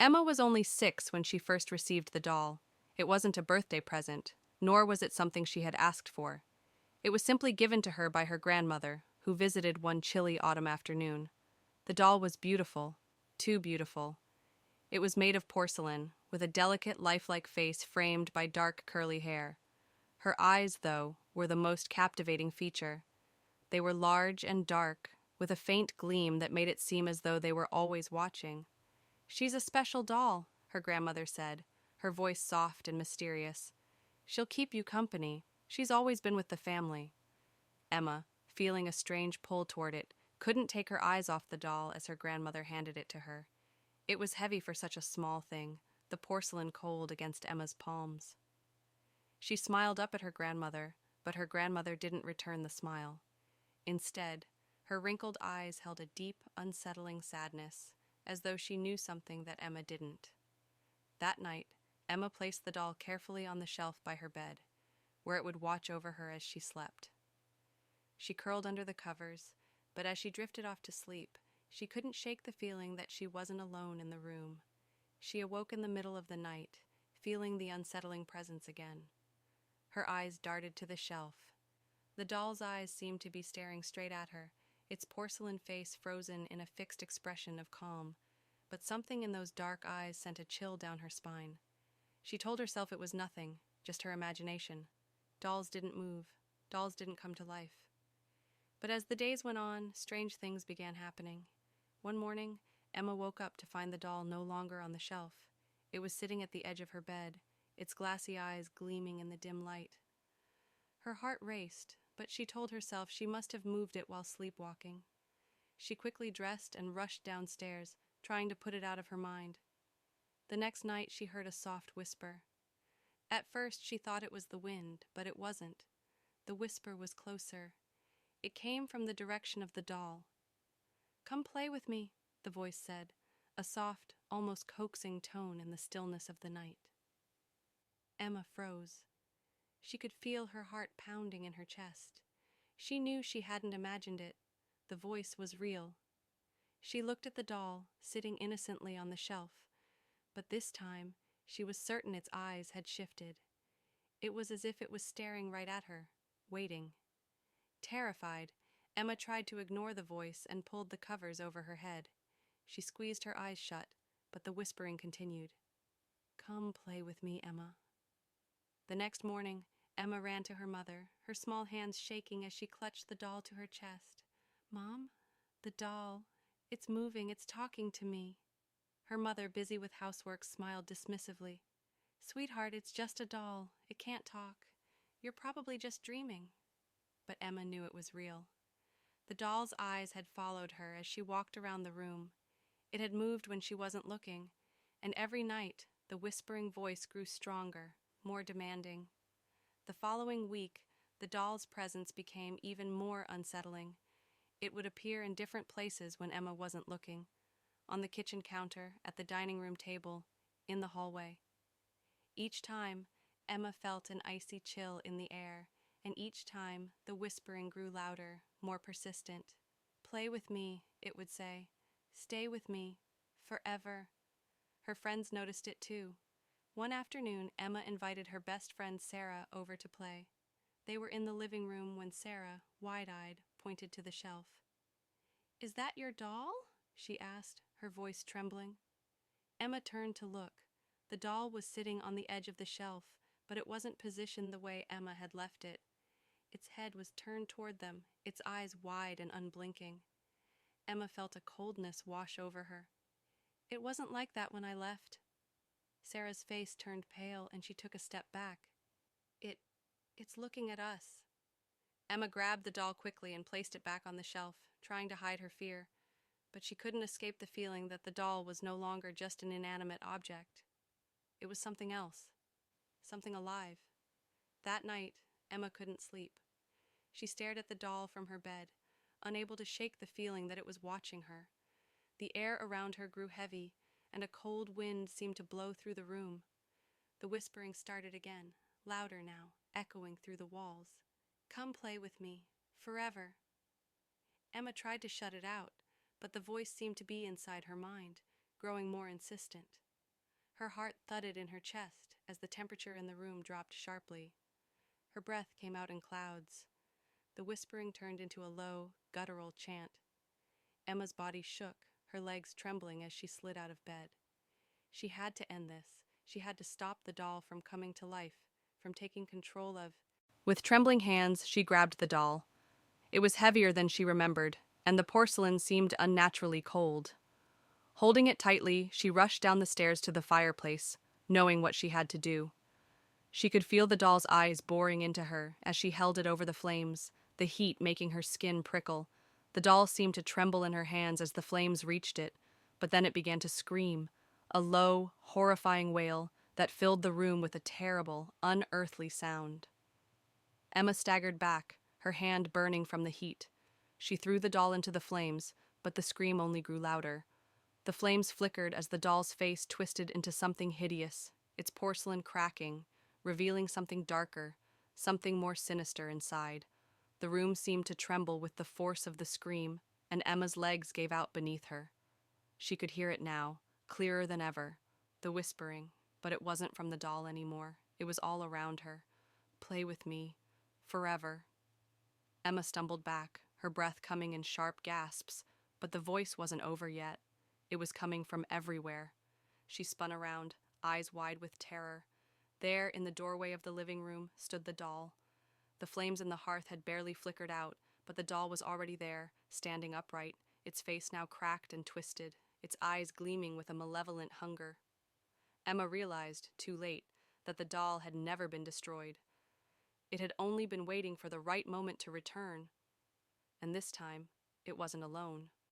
Emma was only 6 when she first received the doll. It wasn't a birthday present, nor was it something she had asked for. It was simply given to her by her grandmother, who visited one chilly autumn afternoon. The doll was beautiful, too beautiful. It was made of porcelain, with a delicate, lifelike face framed by dark, curly hair. Her eyes, though, were the most captivating feature. They were large and dark, with a faint gleam that made it seem as though they were always watching. "She's a special doll," her grandmother said, her voice soft and mysterious. "She'll keep you company. She's always been with the family." Emma, feeling a strange pull toward it, couldn't take her eyes off the doll as her grandmother handed it to her. It was heavy for such a small thing, the porcelain cold against Emma's palms. She smiled up at her grandmother, but her grandmother didn't return the smile. Instead, her wrinkled eyes held a deep, unsettling sadness, as though she knew something that Emma didn't. That night, Emma placed the doll carefully on the shelf by her bed, where it would watch over her as she slept. She curled under the covers, but as she drifted off to sleep, she couldn't shake the feeling that she wasn't alone in the room. She awoke in the middle of the night, feeling the unsettling presence again. Her eyes darted to the shelf. The doll's eyes seemed to be staring straight at her, its porcelain face frozen in a fixed expression of calm, but something in those dark eyes sent a chill down her spine. She told herself it was nothing, just her imagination. Dolls didn't move. Dolls didn't come to life. But as the days went on, strange things began happening. One morning, Emma woke up to find the doll no longer on the shelf. It was sitting at the edge of her bed, its glassy eyes gleaming in the dim light. Her heart raced, but she told herself she must have moved it while sleepwalking. She quickly dressed and rushed downstairs, trying to put it out of her mind. The next night she heard a soft whisper. At first she thought it was the wind, but it wasn't. The whisper was closer. It came from the direction of the doll. "Come play with me," the voice said, a soft, almost coaxing tone in the stillness of the night. Emma froze. She could feel her heart pounding in her chest. She knew she hadn't imagined it. The voice was real. She looked at the doll, sitting innocently on the shelf, but this time she was certain its eyes had shifted. It was as if it was staring right at her, waiting. Terrified, Emma tried to ignore the voice and pulled the covers over her head. She squeezed her eyes shut, but the whispering continued. "Come play with me, Emma." The next morning, Emma ran to her mother, her small hands shaking as she clutched the doll to her chest. "Mom, the doll, it's moving, it's talking to me." Her mother, busy with housework, smiled dismissively. "Sweetheart, it's just a doll. It can't talk. You're probably just dreaming." But Emma knew it was real. The doll's eyes had followed her as she walked around the room. It had moved when she wasn't looking, and every night the whispering voice grew stronger, more demanding. The following week, the doll's presence became even more unsettling. It would appear in different places when Emma wasn't looking: on the kitchen counter, at the dining room table, in the hallway. Each time, Emma felt an icy chill in the air, and each time the whispering grew louder, more persistent. "Play with me," it would say. "Stay with me. Forever." Her friends noticed it too. One afternoon, Emma invited her best friend Sarah over to play. They were in the living room when Sarah, wide-eyed, pointed to the shelf. "Is that your doll?" she asked, her voice trembling. Emma turned to look. The doll was sitting on the edge of the shelf, but it wasn't positioned the way Emma had left it. Its head was turned toward them, its eyes wide and unblinking. Emma felt a coldness wash over her. "It wasn't like that when I left." Sarah's face turned pale and she took a step back. It, it's looking at us." Emma grabbed the doll quickly and placed it back on the shelf, trying to hide her fear, but she couldn't escape the feeling that the doll was no longer just an inanimate object. It was something else, something alive. That night, Emma couldn't sleep. She stared at the doll from her bed, unable to shake the feeling that it was watching her. The air around her grew heavy, and a cold wind seemed to blow through the room. The whispering started again, louder now, echoing through the walls. "Come play with me, forever." Emma tried to shut it out, but the voice seemed to be inside her mind, growing more insistent. Her heart thudded in her chest as the temperature in the room dropped sharply. Her breath came out in clouds. The whispering turned into a low, guttural chant. Emma's body shook, her legs trembling as she slid out of bed. She had to end this. She had to stop the doll from coming to life, from taking control of. With trembling hands, she grabbed the doll. It was heavier than she remembered, and the porcelain seemed unnaturally cold. Holding it tightly, she rushed down the stairs to the fireplace, knowing what she had to do. She could feel the doll's eyes boring into her as she held it over the flames, the heat making her skin prickle. The doll seemed to tremble in her hands as the flames reached it, but then it began to scream, a low, horrifying wail that filled the room with a terrible, unearthly sound. Emma staggered back, her hand burning from the heat. She threw the doll into the flames, but the scream only grew louder. The flames flickered as the doll's face twisted into something hideous, its porcelain cracking, revealing something darker, something more sinister inside. The room seemed to tremble with the force of the scream, and Emma's legs gave out beneath her. She could hear it now, clearer than ever, the whispering, but it wasn't from the doll anymore. It was all around her. Play with me, forever. Emma stumbled back, her breath coming in sharp gasps, but the voice wasn't over yet. It was coming from everywhere. She spun around, eyes wide with terror. There, in the doorway of the living room, stood the doll. The flames in the hearth had barely flickered out, but the doll was already there, standing upright, its face now cracked and twisted, its eyes gleaming with a malevolent hunger. Emma realized, too late, that the doll had never been destroyed. It had only been waiting for the right moment to return. And this time, it wasn't alone.